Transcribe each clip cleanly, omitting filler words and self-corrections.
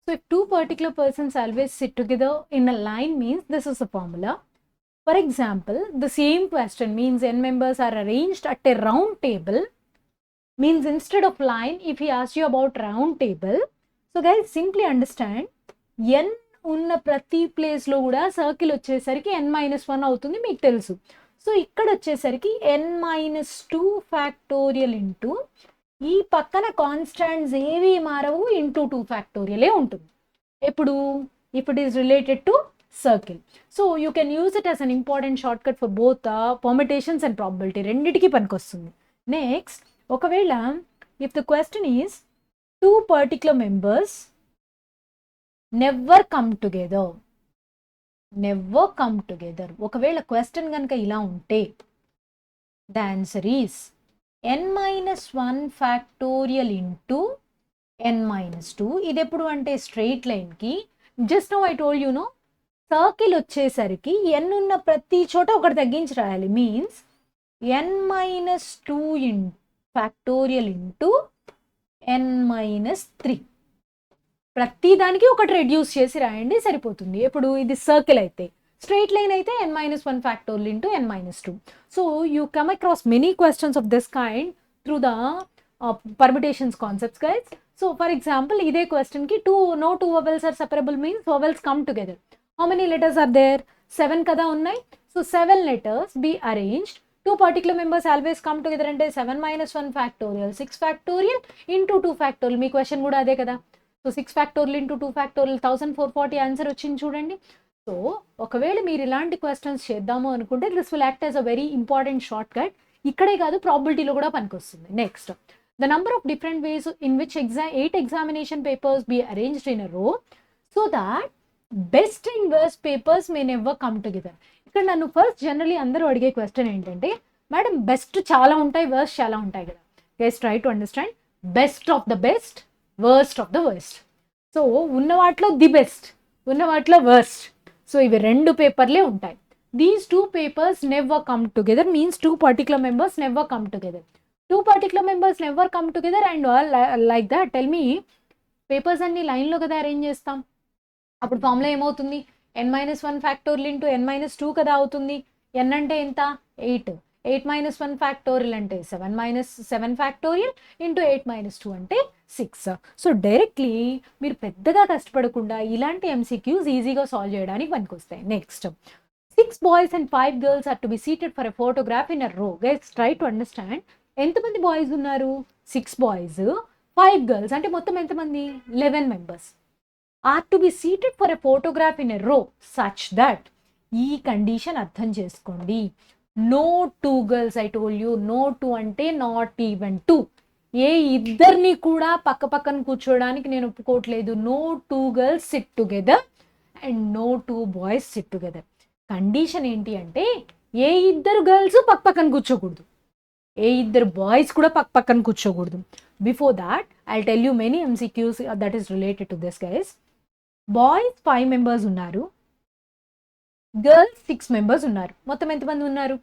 So if two particular persons always sit together in a line means this is a formula. For example, the same question means n members are arranged at a round table means instead of line, if he asks you about round table, so guys simply understand n ఉన్న ప్రతి ప్లేస్లో కూడా circle వచ్చేసరికి n-1 అవుతుంది మీకు తెలుసు. So ఇక్కడ వచ్చేసరికి n-2 ఫ్యాక్టోరియల్ ఇంటూ ఈ పక్కన కాన్స్టాంట్స్ ఏవి మారవు ఇంటూ 2 ఫ్యాక్టోరియలే ఉంటుంది. ఎప్పుడు if it is related to circle. So you can use it as an important shortcut for both permutations and probability. రెండిటికి పనికొస్తుంది. Next, ఒకవేళ if the question is two particular members never come together. ఒకవేళ question కనుక ఇలా ఉంటే the answer is n-1 factorial into n-2. ఇది ఎప్పుడు అంటే స్ట్రెయిట్ లైన్కి just no I told you no circle వచ్చేసరికి n ఉన్న ప్రతి చోట ఒకటి తగ్గించి రాయాలి means n-2 factorial into n-3 ప్రతి దానికి ఒకటి రెడ్యూస్ చేసి రాయండి సరిపోతుంది. ఇప్పుడు ఇది సర్కిల్ అయితే స్ట్రెయిట్ లైన్ అయితే n-1 factorial into n-2. So you come across many questions of this kind through the permutations concepts guys. So for example ఇదే క్వశ్చన్ కి no two vowels are separable means vowels come together. How many letters are there? 7 kada unnai. So 7 letters be arranged. Two particular members always come together ante 7-1 factorial 6 factorial into 2 factorial. Me question కూడా అదే కదా. So 6 factorial into 2 factorial 1440 answer వచ్చింది చూడండి. So ఒకవేళ మీరు ఇలాంటి questions చేద్దాము అనుకుంటే this will act as a very important short cut. ఇక్కడే కాదు ప్రాబిలిటీలో కూడా పనికొస్తుంది. Next, the number of different ways in which 8 examination papers be arranged in a row so that best and worst papers may never come together. ఇక్కడ నన్ను first generally అందరూ అడిగే question ఏంటంటే madam best చాలా ఉంటాయి వర్స్ట్ చాలా ఉంటాయి కదా. Guys try to understand best of the best worst of the worst. So ఉన్న వాటిలో ది బెస్ట్ ఉన్న వాటిలో వర్స్ట్. సో ఇవి రెండు పేపర్లే ఉంటాయి. These two papers never come together means two particular members never come together. Two particular members never come together and all like that. Tell me, papers అన్ని లైన్లో కదా అరేంజ్ చేస్తాం. అప్పుడు ఫార్ములా ఏమవుతుంది? n-1 ఫ్యాక్టోరియల్ ఇంటూ n-2 కదా అవుతుంది. n అంటే ఎంత? 8. 8-1 ఫ్యాక్టోరియల్ అంటే 7 ఫ్యాక్టోరియల్ ఇంటూ 8-2 అంటే 6. సో డైరెక్ట్లీ మీరు పెద్దగా కష్టపడకుండా ఇలాంటి MCQs ఈజీగా సాల్వ్ చేయడానికి పనికొస్తాయి. Next, 6 boys and 5 girls are to be seated for a photograph in a row. Guys try to understand. ఎంతమంది బాయ్స్ ఉన్నారు? 6 బాయ్స్ 5 గర్ల్స్ అంటే మొత్తం ఎంతమంది? 11 members are to be seated for a photograph in a row such that. ఈ condition అర్థం చేసుకోండి. No 2 girls I told you. No 2 అంటే not even 2. ఏ ఇద్దరిని కూడా పక్క పక్కన కూర్చోడానికి నేను ఒప్పుకోవట్లేదు. No 2 girls sit together and no 2 boys sit together. Condition ఏంటి అంటే ఏ ఇద్దరు గర్ల్స్ పక్క పక్కన కూర్చోకూడదు, ఏ ఇద్దరు బాయ్స్ కూడా పక్క పక్కన కూర్చోకూడదు. Before that I tell you many MCQs that is related to this guys. Boys 5 members ఉన్నారు, గర్ల్స్ 6 మెంబర్స్ ఉన్నారు. మొత్తం ఎంతమంది ఉన్నారు?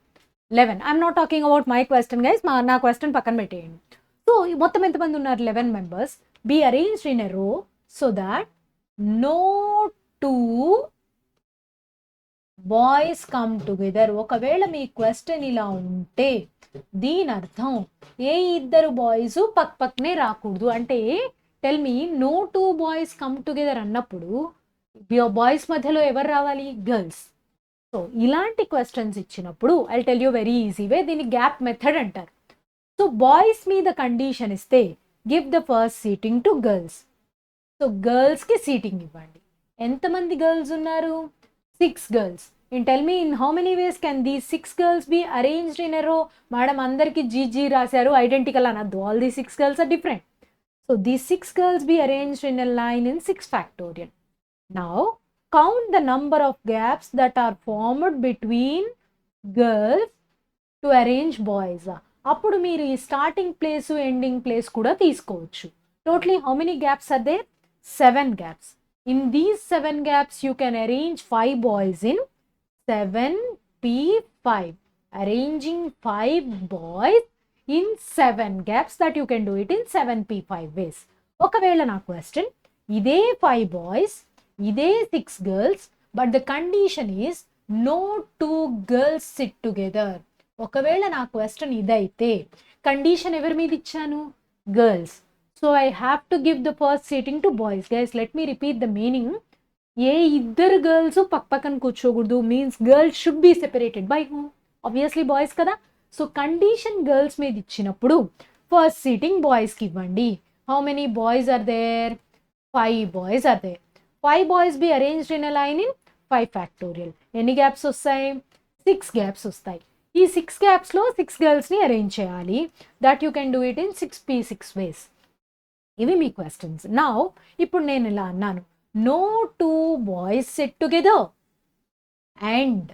11. I'm not talking about my question guys. నా క్వశ్చన్ పక్కన పెట్టేయండి. సో మొత్తం ఎంతమంది ఉన్నారు? 11 members be arranged in a row so that no 2 boys come together. ఒకవేళ మీ క్వశ్చన్ ఇలా ఉంటే దీని అర్థం ఏ ఇద్దరు బాయ్స్ పక్క పక్కనే రాకూడదు. అంటే tell me no 2 boys come together అన్నప్పుడు బాయ్స్ మధ్యలో ఎవరు రావాలి? గర్ల్స్. సో ఇలాంటి క్వశ్చన్స్ ఇచ్చినప్పుడు I tell you very easy way. దీన్ని గ్యాప్ మెథడ్ అంటారు. సో బాయ్స్ మీద కండిషన్ ఇస్తే give the first seating to girls. So గర్ల్స్కి సీటింగ్ ఇవ్వండి. ఎంతమంది గర్ల్స్ ఉన్నారు? 6 girls. And tell me in how many ways can these 6 girls be arranged in a row? Madam అందరికి GG రాశారు, identical అనద్దు. All these 6 girls are different. So these 6 girls be arranged in a line in 6 factorial. Now count the number of gaps that are formed between girls to arrange boys. అప్పుడు మీరు ఈ starting place ending place కూడా తీసుకోవచ్చు. Totally how many gaps are there? 7 gaps. In these 7 gaps, you can arrange 5 boys in 7p5. Arranging 5 boys in 7 gaps that you can do it in 7p5 ways. ఒకవేళ నా question ఇదే 5 boys, ఇదే 6 girls, but the condition is no 2 girls sit together. ఒకవేళ నా question ఇదైతే condition ఎవరి మీద ఇచ్చాను? Girls. So I have to give the first seating to boys. Guys let me repeat the meaning. ఏ ఇద్దరు గర్ల్స్ పక్కన కూర్చోకూడదు means girls should be separated by whom? Obviously boys కదా. సో కండిషన్ గర్ల్స్ మీద ఇచ్చినప్పుడు ఫస్ట్ సీటింగ్ బాయ్స్కి ఇవ్వండి. How many boys are there? 5 boys are there. 5 boys be arranged in a line in 5 factorial. ఎన్ని gaps వస్తాయి? 6 gaps వస్తాయి. ఈ 6 గ్యాప్స్లో 6 గర్ల్స్ని అరేంజ్ చేయాలి. That you can do it in 6p6 ways. ఇవి మీ క్వశ్చన్స్. నా ఇప్పుడు నేను ఇలా అన్నాను, no 2 boys sit together and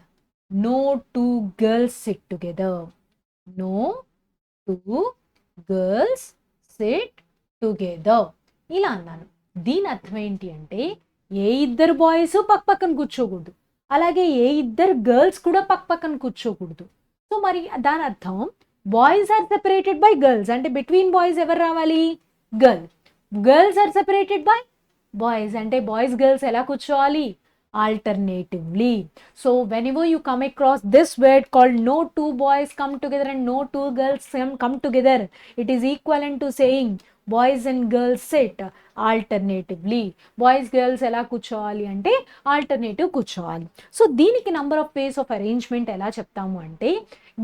no 2 girls sit together. No 2 girls sit together ఇలా అన్నాను. దీని అర్థం ఏంటి అంటే ఏ ఇద్దరు బాయ్స్ పక్కన కూర్చోకూడదు, అలాగే ఏ ఇద్దరు గర్ల్స్ కూడా పక్కన కూర్చోకూడదు. సో మరి దాని అర్థం boys are separated by girls అంటే బిట్వీన్ బాయ్స్ ఎవరు రావాలి? Girl. Girls are separated by boys అంటే బాయ్స్ గర్ల్స్ ఎలా కూర్చోవాలి? Alternatively. So whenever you come across this word called no 2 boys come together and no 2 girls come together, it is equivalent to saying boys and girls set alternatively. Boys girls ఎలా కూర్చోవాలి అంటే alternative కూర్చోవాలి. So దీనికి number of ways of arrangement ఎలా చెప్తాము అంటే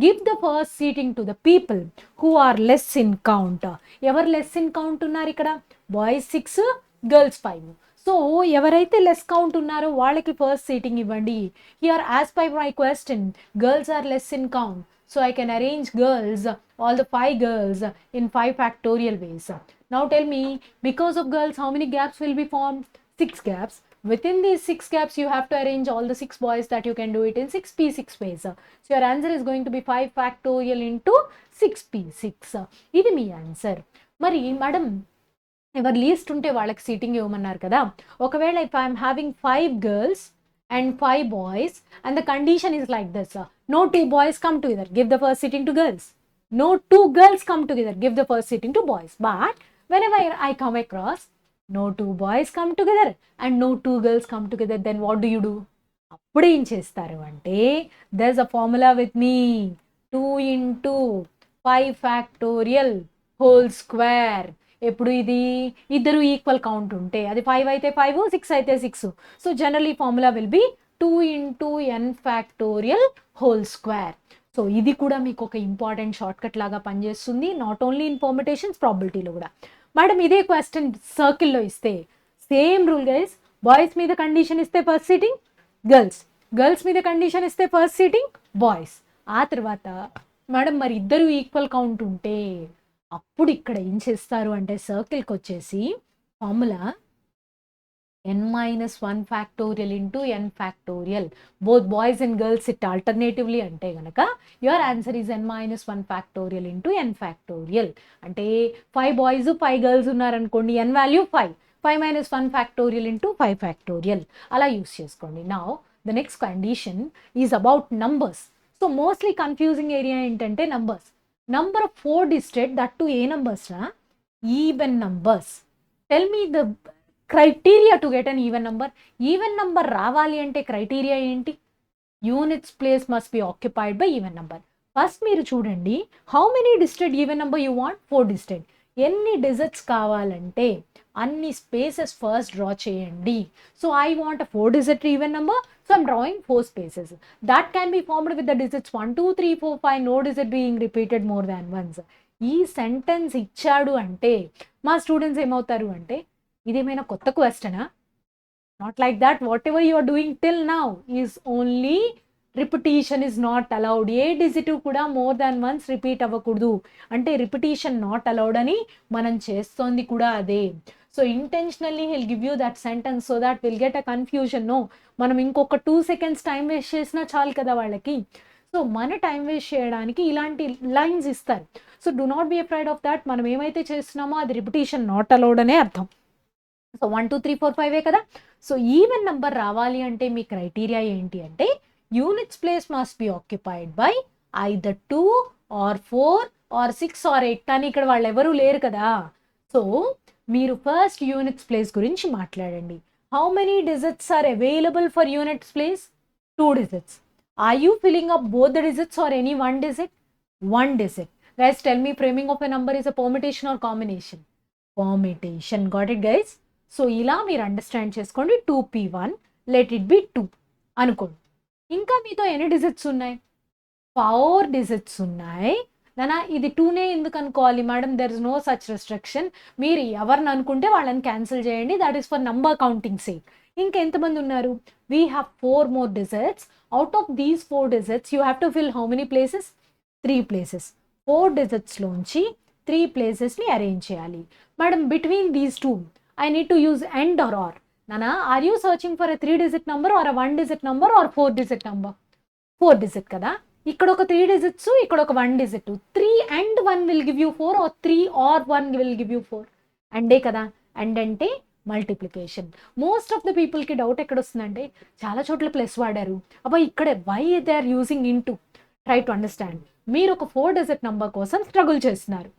give the first seating to the people who are less in count. ఎవరు less in count ఉన్నారు ఇక్కడ? Boys 6 girls 5. సో ఎవరైతే లెస్ కౌంట్ ఉన్నారో వాళ్ళకి ఫస్ట్ సీటింగ్ ఇవ్వండి. Here as per my question girls are less in count. So I can arrange girls, all the 5 girls in 5 factorial ways. Now tell me, because of girls, how many gaps will be formed? 6 gaps. Within these 6 gaps, you have to arrange all the 6 boys that you can do it in 6p6 ways. So your answer is going to be 5 factorial into 6p6. ఇది మీ answer. మరి madam ఎవరు least ఉంటే వాళ్ళకి seating ఇవ్వమన్నారు కదా. ఒకవేళ if I'm having 5 girls and 5 boys and the condition is like this, no 2 boys come together, give the first sitting to girls. No 2 girls come together, give the first sitting to boys. But whenever I come across no 2 boys come together and no 2 girls come together, then what do you do? అప్పుడు ఏం చేస్తారు అంటే there's a formula with me, 2 into 5 factorial whole square. ఎప్పుడు ఇది ఇద్దరు equal count ఉంటే అది 5 అయితే 5, 6 అయితే 6. So generally formula will be 2 into n factorial whole square. So ఇది కూడా మీకు ఒక ఇంపార్టెంట్ షార్ట్ కట్ లాగా పనిచేస్తుంది, నాట్ ఓన్లీ ఇన్ పర్మిటేషన్స్, ప్రాబిలిటీలో కూడా. మేడం ఇదే క్వశ్చన్ సర్కిల్లో ఇస్తే సేమ్ రూల్ గైస్. బాయ్స్ మీద కండిషన్ ఇస్తే ఫస్ట్ సీటింగ్ గర్ల్స్, గర్ల్స్ మీద కండిషన్ ఇస్తే ఫస్ట్ సీటింగ్ బాయ్స్. ఆ తర్వాత మేడం మరి ఇద్దరు ఈక్వల్ కౌంట్ ఉంటే అప్పుడు ఇక్కడ ఏం చేస్తారు అంటే సర్కిల్కి వచ్చేసి formula n-1 factorial into n factorial. Both boys and girls it alternatively అంటే కనుక your answer is n-1 factorial into n factorial. అంటే 5 బాయ్స్ 5 గర్ల్స్ ఉన్నారనుకోండి, n value 5, 5 - 1 factorial into 5 factorial అలా యూస్ చేసుకోండి. Now the next condition is about numbers. So mostly confusing area ఏంటంటే numbers. Number of 4 digit, that to a numbers ra? Even numbers. Tell me the criteria to get an even number. Even number రావాలి అంటే criteria ఏంటి? Units place must be occupied by even number. First మీరు చూడండి, how many digit even number you want? 4 digit. ఎన్ని digits కావాలంటే అన్ని spaces first draw చేయండి. So I want a 4 digit even number. So I'm drawing 4 spaces. That can be formed with the digits 1, 2, 3, 4, 5, no digit being repeated more than once. ఈ sentence ఇచ్చాడు అంటే మా students ఏమవుతారు అంటే ఇదేమైనా కొత్త క్వశ్చనా? Not like that. Whatever you are doing till now is only repetition is not allowed. ఏ డిజిట్ కూడా మోర్ దాన్ వన్స్ రిపీట్ అవ్వకూడదు అంటే రిపిటీషన్ నాట్ అలౌడ్ అని మనం చేస్తోంది కూడా అదే. So intentionally he'll give you that sentence so that will get a confusion. No, మనం ఇంకొక 2 seconds టైం వేస్ట్ చేసినా చాలు కదా వాళ్ళకి. సో మన టైం వేస్ట్ చేయడానికి ఇలాంటి లైన్స్ ఇస్తారు. So do not be afraid of that. మనం ఏమైతే చేస్తున్నామో అది రిపిటీషన్ నాట్ అలౌడ్ అనే అర్థం. సో 1, 2, 3, 4, 5 కదా. సో ఈవెన్ నెంబర్ రావాలి అంటే మీ క్రైటీరియా ఏంటి అంటే units place must be occupied by either 2 or 4 or 6 or 8. కానీ ఇక్కడ వాళ్ళు ఎవరూ లేరు కదా. సో మీరు ఫస్ట్ యూనిట్స్ ప్లేస్ గురించి మాట్లాడండి. How many digits are available for units place? 2 digits. Are you filling up both the digits or any one digit? One digit. Guys, tell me, framing of a number is a permutation or combination? Permutation. Got it, guys? So ఇలా మీరు understand చేసుకోండి. 2p1 let it be 2 అనుకోండి. ఇంకా మీతో ఎన్ని digits ఉన్నాయి? 4 digits ఉన్నాయి. నానా ఇది 2నే ఎందుకు అనుకోవాలి madam? There is no such restriction. మీరు ఎవరిని అనుకుంటే వాళ్ళని క్యాన్సిల్ చేయండి. That is for number counting sake. ఇంకెంతమంది ఉన్నారు? We have 4 more digits. Out of these 4 digits you have to fill how many places? 3 places. 4 digits లోంచి 3 ప్లేసెస్ని అరేంజ్ చేయాలి. Madam between these 2 I need to use and or or. నానా are you searching for a 3 digit number are 1 digit number or 4 digit number? 4 digit కదా. ఇక్కడ ఒక 3 digits, ఇక్కడ ఒక 1 digit. 3 and 1 will give you 4 or 3 or 1 will give you 4. అండే కదా. And అంటే multiplication. Most of the పీపుల్కి డౌట్ ఎక్కడ వస్తుందంటే చాలా చోట్ల ప్లస్ వాడారు, అబ్బా ఇక్కడ why they are using into. Try to understand. మీరు ఒక 4 digit నంబర్ కోసం స్ట్రగుల్ చేస్తున్నారు.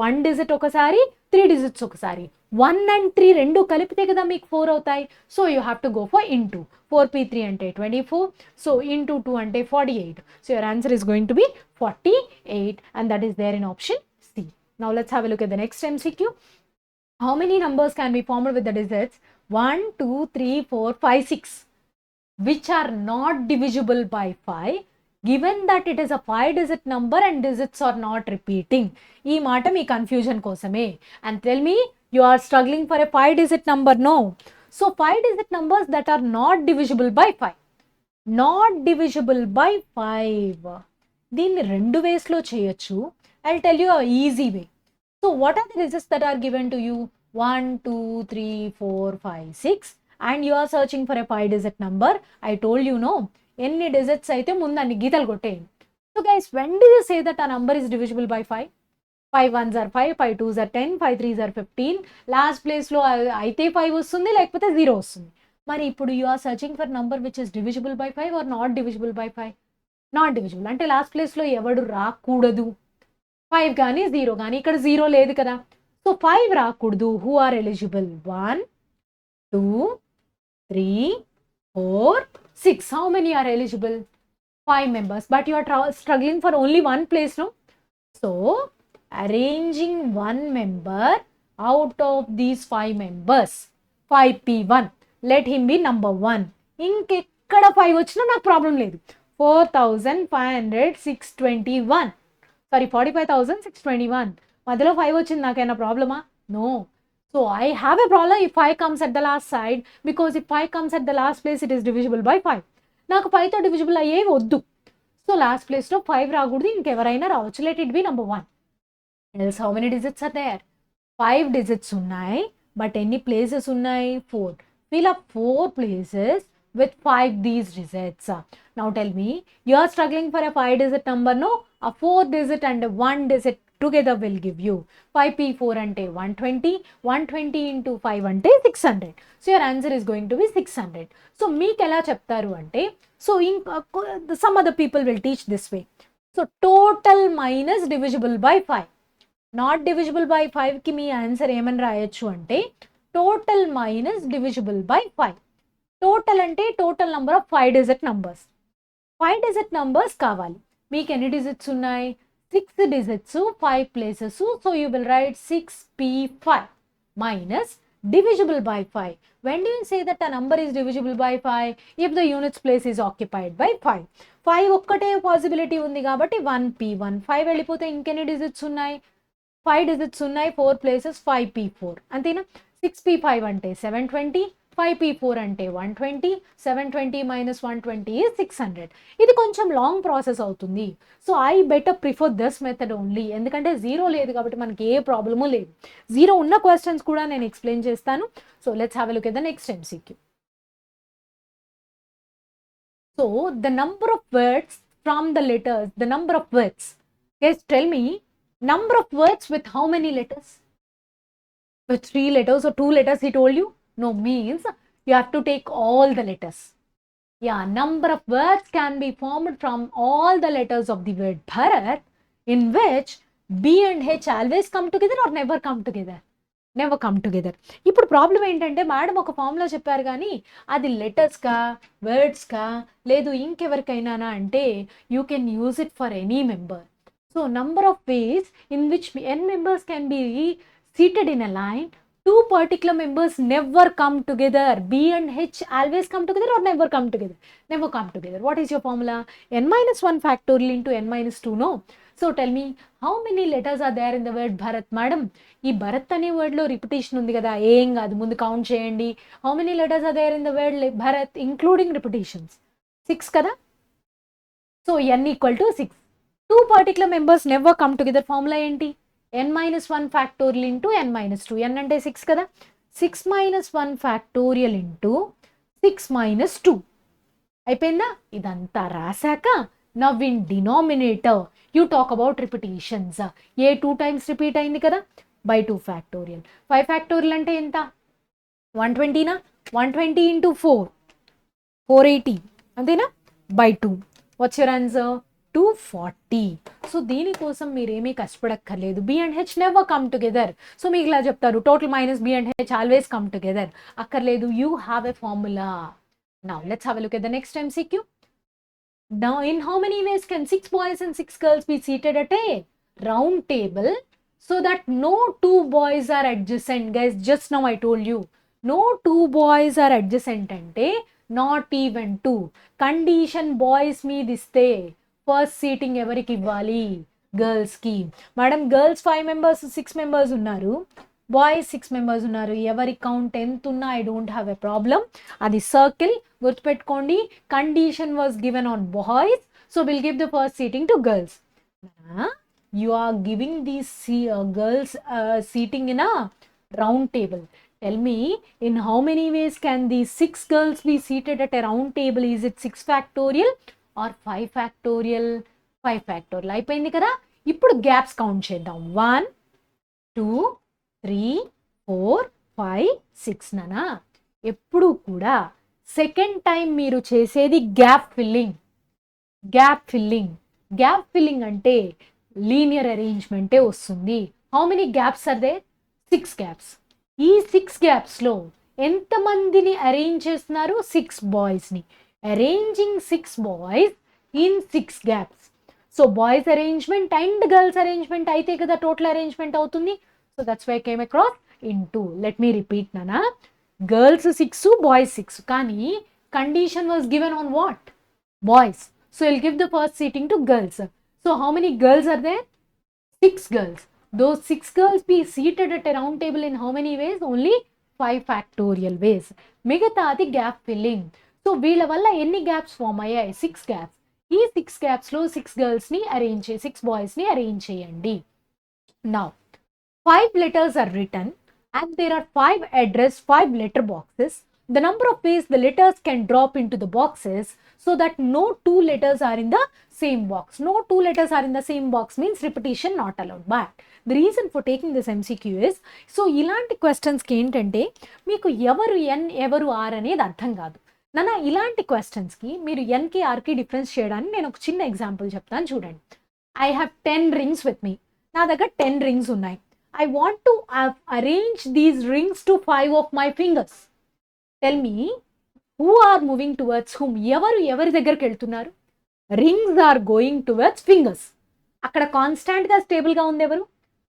1 digit ఒకసారి, 3 digits ఒకసారి. 1 and 3 రెండు కలిపితే కదా మీకు 4 అవుతాయి. So you have to go for into. 4p3 అంటే 24. సో ఇంటూ 2 అంటే 48. So your answer is going to be 48 and that is there in option C. Now let's have a look at the next MCQ. How many numbers can be formed with the digits 1, 2, 3, 4, 5, 6 which are not divisible by 5 given that it is a 5 digit number and digits are not repeating? ఈ మాట మీ confusion కోసమే. And tell me, you are struggling for a 5 digit number? No. So 5 digit numbers that are not divisible by 5. Not divisible by 5. దీన్ని 2 వేస్లో చేయొచ్చు. I'll tell you a easy way. So what are the digits that are given to you? 1, 2, 3, 4, 5, 6 and you are searching for a 5 digit number. I told you no. ఎన్ని digits అయితే ముందు అన్ని గీతలు కొట్టేయండి. So guys, when do you say that a number is divisible by 5? 5 ones are 5, 5 twos are 10, 5 threes are 15. Last ప్లేస్లో అయితే 5 వస్తుంది, లేకపోతే 0 వస్తుంది. మరి ఇప్పుడు you are searching for number which is divisible by 5 or not divisible by 5? Not divisible అంటే last ప్లేస్లో ఎవడు రాకూడదు. 5 కానీ 0 కానీ, ఇక్కడ 0 లేదు కదా. సో 5 రాకూడదు. Who are eligible? 1, 2, 3, 4, 6. How many are eligible? 5 members. But you are struggling for only one place, no? So arranging one member out of these 5 members. 5p1. Let him be number 1. ఇంకెక్కడ 5 వచ్చినా నాకు problem లేదు. 45,621. Sorry 45,621. మధ్యలో 5 వచ్చింది, నాకైనా ప్రాబ్లమా? No. So I have a problem if 5 comes at the last side, because if 5 comes at the last place it is divisible by 5. నాకు 5తో divisible అయ్యే వద్దు. సో లాస్ట్ ప్లేస్లో 5 రాకూడదు, ఇంకెవరైనా రావచ్చు. Let it be number 1. Else how many digits are there? 5 digits ఉన్నాయి, but ఎన్ని places ఉన్నాయి? 4. Fill up 4 places with 5 these digits. Now tell me, you are struggling for a 5 digit number, no? A 4 digit and a 1 digit together will give you 5p4 అంటే 120. 120 into 5 అంటే 600. So your answer is going to be 600. So మీకు ఎలా చెప్తారు అంటే, so some other people will teach this way. So total minus divisible by 5. Not divisible by 5కి మీ answer ఏమని రాయొచ్చు అంటే total minus divisible by 5. Total అంటే total number of 5 digit numbers. 5 digit numbers కావాలి. మీకు ఎన్ని డిజిట్స్ ఉన్నాయి? 6 digits, 5 places. So you will write 6p5 minus divisible by 5. When do you say that a number is divisible by 5? If the units place is occupied by 5. 5 ఒక్కటే possibility ఉంది కాబట్టి 1p1. 5 వెళ్ళిపోతే ఇంకెన్ని digits ఉన్నాయి? 5 digits ఉన్నాయి, 4 places, 5p4. అంతేనా? 6p5 అంటే 720, 5p4 అంటే 120. 720 minus 120 is 600. ఇది కొంచెం లాంగ్ ప్రాసెస్ అవుతుంది. So I better prefer this method only. ఎందుకంటే 0 లేదు కాబట్టి మనకి ఏ ప్రాబ్లము లేదు. 0 ఉన్న క్వశ్చన్స్ కూడా నేను ఎక్స్ప్లెయిన్ చేస్తాను. So let's have a look at the next MCQ. So the number of words from the letters, the number of words. Guys, tell me, number of words with how many letters? With 3 letters or 2 letters he told you? No, means you have to take all the letters. Yeah, number of words can be formed from all the letters of the word Bharat, in which B and H always come together or never come together? Never come together. ఇప్పుడు problem ఏంటంటే madam ఒక formula చెప్పారు కానీ అది లెటర్స్కా, వర్డ్స్కా, లేదు ఇంకెవరికైనానా అంటే you can use it for any member. So number of ways in which n members can be seated in a line. Two particular members never come together. B and H always come together or never come together? Never come together. What is your formula? n minus 1 factorial into n minus 2, no? So tell me, how many letters are there in the word Bharat? Madam, ఈ భరత్ అనే వర్డ్లో repetition ఉంది కదా, ఏం కాదు, ముందు count చేయండి. How many letters are there in the word Bharat including repetitions? 6 కదా. So n equal to 6. Two particular members never come together. Formula ఏంటి? n minus 1 factorial into n minus 2. n అంటే 6 కదా. 6 minus 1 factorial into 6 minus 2. అయిపోయిందా? ఇదంతా రాశాక now in denominator you talk about repetitions. A 2 times repeat అయింది కదా, by 2 factorial. 5 factorial అంటే ఎంత? 120 నా? 120 into 4, 480 అంతేనా, by 2. What's your answer? 240. So దీనికోసం మీరేమీ కష్టపడక్కర్లేదు. B and H never come together. So మీకు ఇలా చెప్తారు total minus B and H always come together. అక్కర్లేదు, you have a formula. Now let's have a look at the next MCQ. Now in how many ways can 6 boys and 6 girls be seated at a round table so that no 2 boys are adjacent? Guys, just now I told you, no 2 boys are adjacent అంటే not even 2. Condition boys మీద ఇస్తే first seating ఎవరికి ఇవ్వాలి? గర్ల్స్కి. Madam girls 5 members 6 members ఉన్నారు, boys 6 members ఉన్నారు. ఎవరి count ఎంత ఉన్నా I don't have a problem. అది సర్కిల్ గుర్తుపెట్టుకోండి. Condition was given on boys, so will give the first seating to girls. You are giving these girls seating in a round table. Tell me, in how many ways can these 6 girls be seated at a round table? Is it 6 factorial or 5 factorial? 5 factorial. అయిపోయింది కదా. ఇప్పుడు gaps count చేద్దాం. 1 2 3 4 5 6 నానా. ఎప్పుడు కూడా second time మీరు చేసేది gap filling. Gap filling, gap filling అంటే లీనియర్ అరేంజ్మెంటే వస్తుంది. How many gaps are there? 6 gaps. ఈ 6 గ్యాప్స్లో ఎంతమందిని అరేంజ్ చేస్తున్నారు? 6 బాయ్స్ని. Arranging 6 boys in 6 gaps. So boys arrangement and girls arrangement అయితే కదా టోటల్ అరేంజ్మెంట్ అవుతుంది. So that's why came across in 2. Let me repeat నానా. గర్ల్స్ 6, బాయ్స్ 6, కానీ condition was given on what? Boys. So will give the first seating to girls. So how many girls are there? 6 girls. Those 6 girls be seated at a round table in how many ways? Only 5 factorial ways. మిగతాది gap filling. So వీళ్ళ వల్ల ఎన్ని gaps form అయ్యాయి? 6 gaps. ఈ 6 గ్యాప్స్లో 6 గర్ల్స్ని arrange 6 బాయ్స్ని arrange చేయండి. Now 5 letters are written and there are 5 addressed 5 letter boxes. The number of ways the letters can drop into the boxes so that no 2 letters are in the same box. No 2 letters are in the same box means repetition not allowed. But the reason for taking this MCQ is, so ఇలాంటి క్వశ్చన్స్కి ఏంటంటే మీకు ఎవరు ఎన్ ఎవరు are అనేది అర్థం కాదు. నాన్న ఇలాంటి క్వశ్చన్స్కి మీరు ఎన్కి ఆర్కి డిఫరెన్స్ చేయడానికి నేను ఒక చిన్న ఎగ్జాంపుల్ చెప్తాను చూడండి. I have 10 rings with me. నా దగ్గర 10 rings ఉన్నాయి. I want to arrange these rings to 5 of my fingers. Tell me, who are moving towards whom? ఎవరి దగ్గరికి వెళ్తున్నారు? Rings are going towards fingers. అక్కడ కాన్స్టాంట్గా స్టేబుల్గా ఉంది ఎవరు?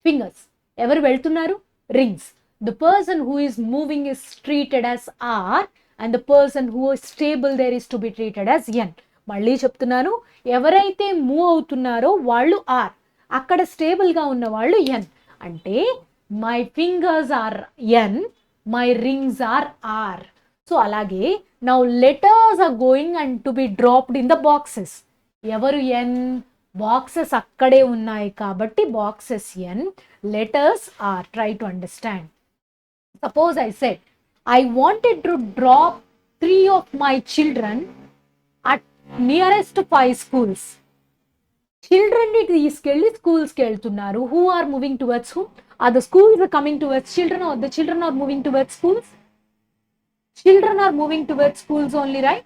ఫింగర్స్. ఎవరు వెళ్తున్నారు? Rings. The person who is moving is treated as R and the person who is stable there is to be treated as N. మళ్ళీ చెప్తున్నాను, ఎవరైతే మూవ్ అవుతున్నారో వాళ్ళు R, అక్కడ స్టేబుల్గా ఉన్న వాళ్ళు N. అంటే my fingers are N, my rings are R. So అలాగే now letters are going and to be dropped in the boxes. ఎవరు N? బాక్సెస్ అక్కడే ఉన్నాయి కాబట్టి boxes N, letters R. Try to understand. Suppose I said I wanted to drop 3 of my children at nearest 5 schools. చిల్డ్రన్ని తీసుకెళ్ళి స్కూల్స్కి వెళ్తున్నారు. Who are moving towards whom? Are the schools coming towards children are the children are moving towards schools? Children are moving towards schools only, right?